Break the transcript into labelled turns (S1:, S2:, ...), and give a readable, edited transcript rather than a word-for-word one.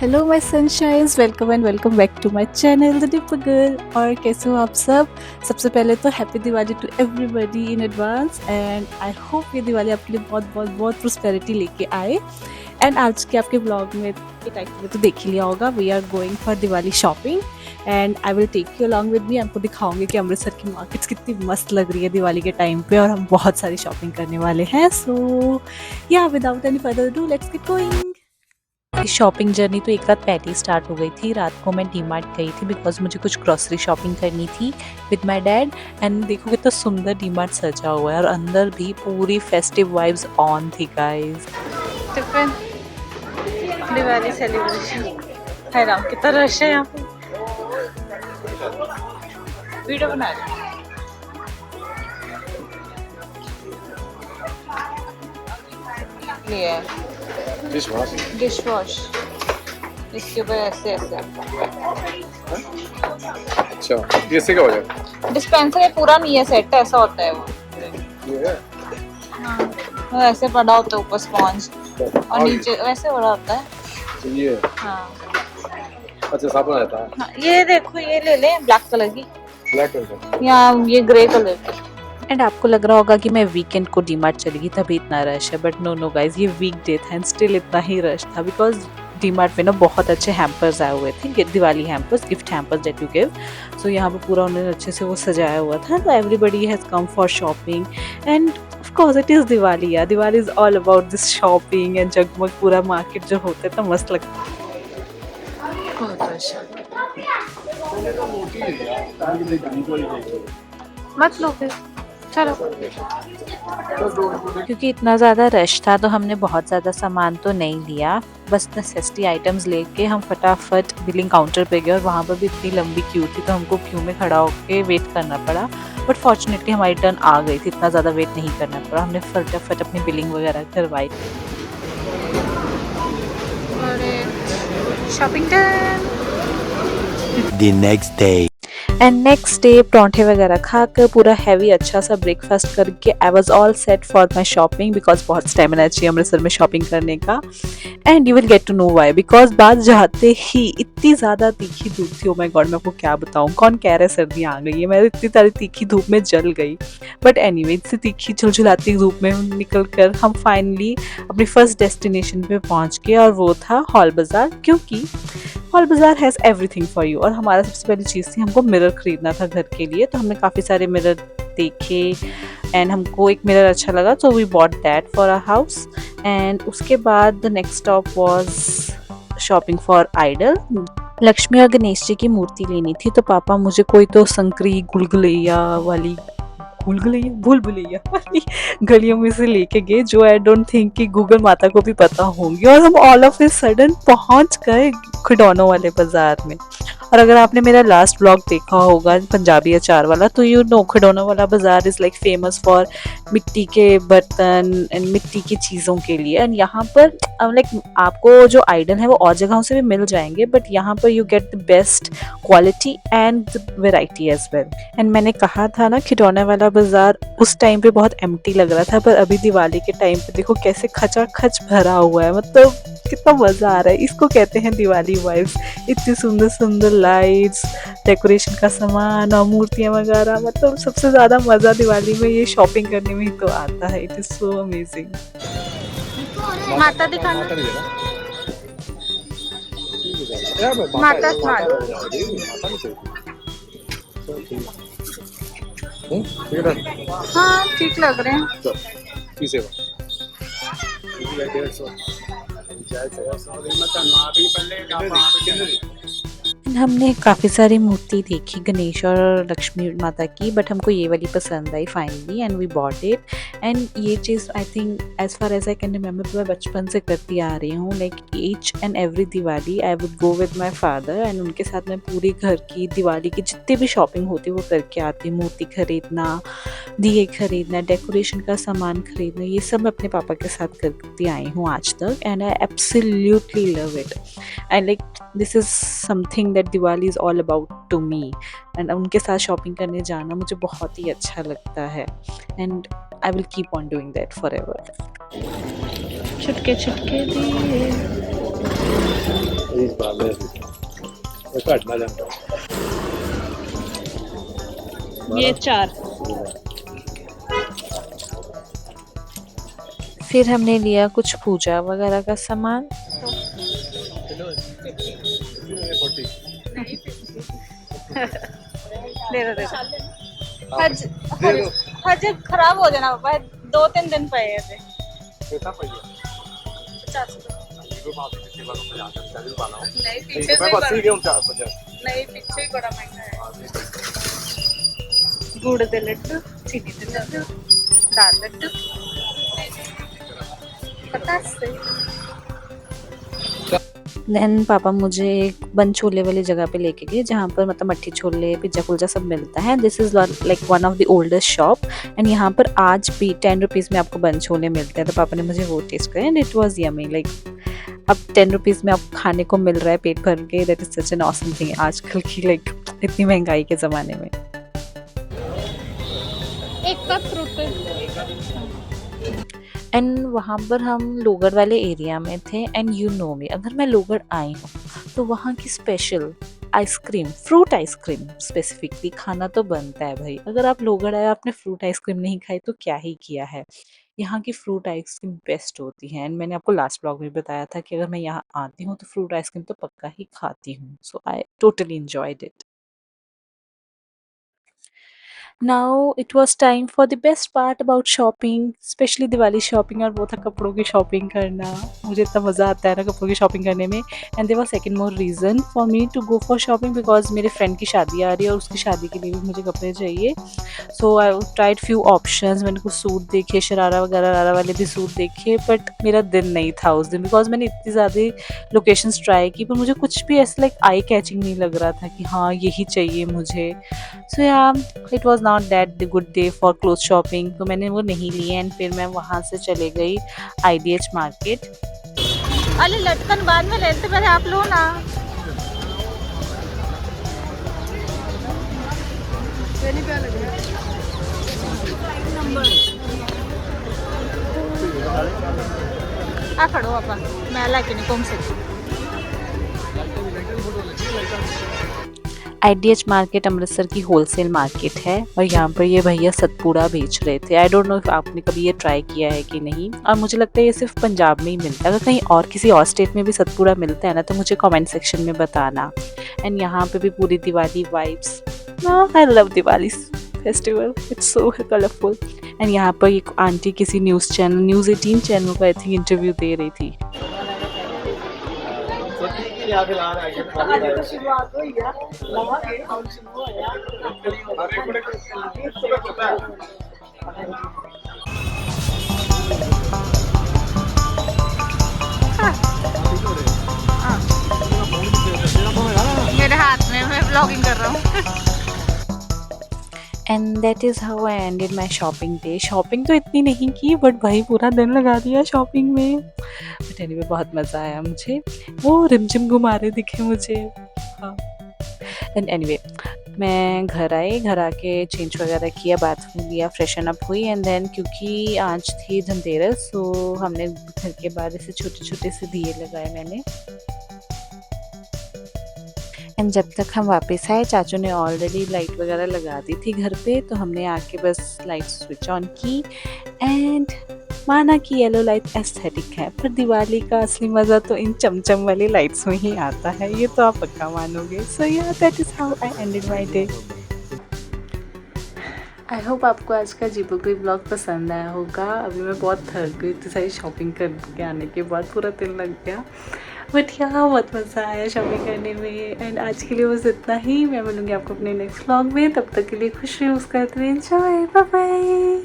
S1: Hello my sunshines, welcome and welcome back to my channel the dipper girl. और कैसे हो आप सब? सबसे पहले तो happy Diwali to everybody in advance and I hope ये दिवाली आपके लिए बहुत बहुत बहुत प्रोस्पेरिटी लेके आए। एंड आज के आपके ब्लॉग में के टाइटल में तो देख ही लिया होगा, we are going for Diwali shopping and I will take you along with me. आपको दिखाऊंगी कि अमृतसर की मार्केट्स कितनी मस्त लग रही है दिवाली के टाइम पे और हम बहुत सारी शॉपिंग करने वाले हैं। सो या without any further do let's get going. Shopping journey तो एक रात पहले ही स्टार्ट हो गई थी। रात को मैं डीमार्ट गई थी बिकॉज मुझे कुछ ग्रोसरी शॉपिंग करनी थी विद माय डैड। एंड देखो कितना सुंदर डीमार्ट सजा हुआ है और अंदर भी पूरी फेस्टिव वाइब्स ऑन थी गाइस। टिफिन दिवाली सेलिब्रेशन है राम, कितना रश है यहाँ पे। वीडियो बना रही है डिश वॉश, इसके ऊपर ऐसे ऐसे
S2: अच्छा, ये से क्या हो जाएगा?
S1: डिस्पेंसर पूरा नहीं है, सेट ऐसा होता है वो।
S2: ये है?
S1: हाँ, वो ऐसे पड़ा होता है ऊपर स्पॉन्ज और नीचे वैसे हो रहा होता है।
S2: तो ये
S1: हाँ
S2: अच्छा साबुन आता है।
S1: हाँ, ये देखो ये ले लें ब्लैक कलर की
S2: ब्लैक कलर
S1: या ये ग्रे कलर की। एंड आपको लग रहा होगा कि मैं वीकेंड को डीमार्ट चली गई तभी इतना रश है, बट नो नो गाइज, ये वीक डे था एंड स्टिल इतना ही रश था बिकॉज डीमार्ट में ना बहुत अच्छे हैम्पर्स आए हुए थे, Diwali hampers, gift hampers that you give. So यहाँ पे पूरा उन्होंने अच्छे से वो सजाया हुआ था। तो everybody has come for shopping and of course it is Diwali. या Diwali is all about this shopping and जगमग पूरा मार्केट जो होता है तो मस्त लगता है। बहुत अच्छा मत लो फिर, चलो। क्योंकि इतना ज़्यादा रश था तो हमने बहुत ज़्यादा सामान तो नहीं लिया, बस नेसेसिटी आइटम्स लेके हम फटाफट बिलिंग काउंटर पे गए और वहाँ पर भी इतनी लंबी क्यू थी तो हमको क्यू में खड़ा होकर वेट करना पड़ा। बट फॉर्चुनेटली हमारी टर्न आ गई थी, इतना ज़्यादा वेट नहीं करना पड़ा, हमने फटाफट अपनी बिलिंग वगैरह करवाई। Shopping time.
S3: The next day.
S1: And next day परांठे वगैरह खाकर पूरा हैवी अच्छा सा ब्रेकफास्ट करके I was all set for my shopping because बहुत स्टेमिना चाहिए अमृतसर में शॉपिंग करने का। And you will get to know why, because बात जाते ही इतनी ज़्यादा तीखी धूप थी। ओ माय गॉड, मैं आपको क्या बताऊँ, कौन कह रहा है सर्दी आ गई है, मैं इतनी सारी तीखी धूप में जल गई। बट एनीवे, इतनी तीखी झुलझुलाती धूप में निकल कर हम फाइनली अपनी फर्स्ट डेस्टिनेशन पे पहुँच गए और वो था हॉल बाज़ार। क्योंकि हॉल बाज़ार हैज़ एवरीथिंग फॉर यू और हमारा सबसे पहली चीज़ थी हमको मिरर खरीदना था घर के लिए। तो हमने काफ़ी सारे मिरर देखे एंड हमको एक मिरर अच्छा लगा तो we bought that for our house. And उसके बाद the next stop was shopping for idol. Lakshmi और गणेश जी की मूर्ति लेनी थी तो पापा मुझे कोई तो संकरी गुलगुलैया वाली भूल भुलैया वाली गलियों में से लेके गए जो आई डोंट थिंक कि गूगल माता को भी पता होंगी। और हम ऑल ऑफ ए सडन पहुंच गए खिडौनों वाले बाजार में। और अगर आपने मेरा लास्ट ब्लॉग देखा होगा पंजाबी अचार वाला तो यू नो खिडौनों वाला बाजार इज़ लाइक फेमस फॉर मिट्टी के बर्तन एंड मिट्टी की चीज़ों के लिए। एंड यहाँ पर लाइक आपको जो आइडल है वो और जगहों से भी मिल जाएंगे बट यहाँ पर you get the best quality and variety as well. And मैंने कहा था ना खिडौने वाला बाजार उस टाइम पे बहुत एम्प्टी लग रहा था, पर अभी दिवाली के टाइम पे देखो कैसे खचाखच भरा हुआ है। मतलब कितना मज़ा आ रहा है, इसको कहते हैं दिवाली वाइब्स। इतनी सुंदर सुंदर लाइट्स, डेकोरेशन का सामान और मूर्तियाँ वगैरह। मतलब सबसे ज़्यादा मज़ा दिवाली में ये शॉपिंग करने में ही तो आता है। It is so amazing. माता दिखाना, माता हाँ ठीक लग रहे हैं। हमने काफ़ी सारी मूर्ति देखी गणेश और लक्ष्मी माता की, बट हमको ये वाली पसंद आई finally and we bought it. And ये चीज़ I think as far as I can remember मैं बचपन से करती आ रही हूँ। Like each and every Diwali I would go with my father and उनके साथ मैं पूरी घर की दिवाली की जितनी भी शॉपिंग होती वो करके आती। मूर्ति खरीदना, दिए खरीदना, डेकोरेशन का सामान खरीदना, ये सब मैं अपने पापा के साथ करती आई हूँ आज तक and I absolutely love it. I like this is something that Diwali is all about to me. And उनके साथ शॉपिंग करने जाना मुझे बहुत ही अच्छा लगता है and I will keep on doing that forever. छुटके छुटके दिए
S2: प्लीज बाल ऐसा हटना जानता
S1: ये 4। फिर हमने लिया कुछ पूजा वगैरह का सामान। दे दो हज खराब हो जाना पापा, 2-3 दिन पे थे।
S2: कैसा पहिया
S1: 50 नहीं
S2: पीछे से
S1: नहीं, पीछे ही बड़ा महंगा है। गुड़ दे लड्डू, चीनी दे लड्डू, दाल लड्डू 50 से। देन पापा मुझे एक बन छोले वाली जगह पे लेके गए जहाँ पर मतलब मट्ठी छोले पिज्जा कुल्जा सब मिलता है। This is like one of the oldest shop and यहाँ पर आज भी 10 रुपीज़ में आपको बन छोले मिलते हैं। तो पापा ने मुझे वो टेस्ट करे and it was yummy. Like अब 10 रुपीज़ में आपको खाने को मिल रहा है पेट भर के। That is such an awesome thing आजकल की लाइक इतनी महंगाई के ज़माने में। एक कप फ्रूट एंड वहाँ पर हम लोगड़ वाले एरिया में थे एंड यू नो मी, अगर मैं लोगड़ आई हूँ तो वहाँ की special ice cream, fruit ice cream specifically खाना तो बनता है भाई। अगर आप लोगड़ आए आपने फ्रूट आइसक्रीम नहीं खाई तो क्या ही किया है। यहाँ की फ्रूट आइसक्रीम बेस्ट होती है एंड मैंने आपको लास्ट ब्लॉग में बताया था कि अगर मैं यहाँ आती हूँ तो फ्रूट आइसक्रीम तो पक्का ही खाती हूँ। So I totally enjoyed it. Now it was time for the best part about shopping, specially Diwali shopping, और वो था कपड़ों की शॉपिंग करना। मुझे इतना मज़ा आता है ना कपड़ों की शॉपिंग करने में। And there was second more reason for me to go for shopping because मेरे फ्रेंड की शादी आ रही है और उसकी शादी के लिए भी मुझे कपड़े चाहिए। सो आई ट्राइड फ्यू ऑप्शंस। मैंने कुछ सूट देखे, शरारा वगैरह रारा वाले भी सूट देखे, बट मेरा दिन नहीं था उस दिन बिकॉज मैंने इतनी ज़्यादा लोकेशंस ट्राई की पर मुझे कुछ भी ऐसा लाइक आई कैचिंग नहीं लग रहा था कि हाँ यही चाहिए मुझे। सो या it was not that good day for cloth shopping, तो मैंने वो नहीं लिए एंड फिर मैं वहाँ से चले गई IDH मार्केट। अरे लटकन बाद में लेते पहले आप लो ना। आ खड़ो आपा, मैं लाके नहीं घूम सकती। IDH मार्केट अमृतसर की होलसेल मार्केट है और यहाँ पर ये भैया सतपूड़ा बेच रहे थे। आई डोंट नो if आपने कभी ये ट्राई किया है कि नहीं, और मुझे लगता है ये सिर्फ पंजाब में ही मिलता है। अगर कहीं और किसी और स्टेट में भी सतपूड़ा मिलता है ना तो मुझे कमेंट सेक्शन में बताना। एंड यहाँ पे भी पूरी Diwali vibes. I love Diwali festival, it's so colourful. And यहाँ पर एक आंटी किसी न्यूज़ चैनल न्यूज़ 18 चैनल पर आई थिंक इंटरव्यू दे रही थी।
S4: शुरुआत हुई है
S1: मेरे हाथ में, मैं व्लॉगिंग कर रहा हूँ। And that is how I ended my shopping day. Shopping तो इतनी नहीं की बट भाई पूरा दिन लगा दिया शॉपिंग में। बट एनीवे बहुत मज़ा आया मुझे। वो रिमझिम घुमारे दिखे मुझे। हाँ एंड एनीवे मैं घर आई, घर आके चेंज वगैरह किया, बाथरूम लिया, फ्रेशन अप हुई एंड देन क्योंकि आज थी धनतेरस तो हमने घर के बाहर ऐसे छोटे छोटे से दिए लगाए मैंने। एंड जब तक हम वापस आए चाचू ने ऑलरेडी लाइट वगैरह लगा दी थी घर पे, तो हमने आके बस लाइट स्विच ऑन की एंड माना कि येलो लाइट एस्थेटिक है पर दिवाली का असली मज़ा तो इन चमचम वाली लाइट्स में ही आता है, ये तो आप पक्का मानोगे। सो या that is how I ended my day. I hope आपको आज का जीबोगरी ब्लॉग पसंद आया होगा। अभी मैं बहुत थक गई, इतनी सारी शॉपिंग करके आने के बाद पूरा दिन लग गया, बट यहाँ बहुत मज़ा आया शॉपिंग करने में। एंड आज के लिए बस इतना ही। मैं मिलूँगी आपको अपने नेक्स्ट व्लॉग में, तब तक के लिए खुश रहिए, उसका एंजॉय, बाय बाय।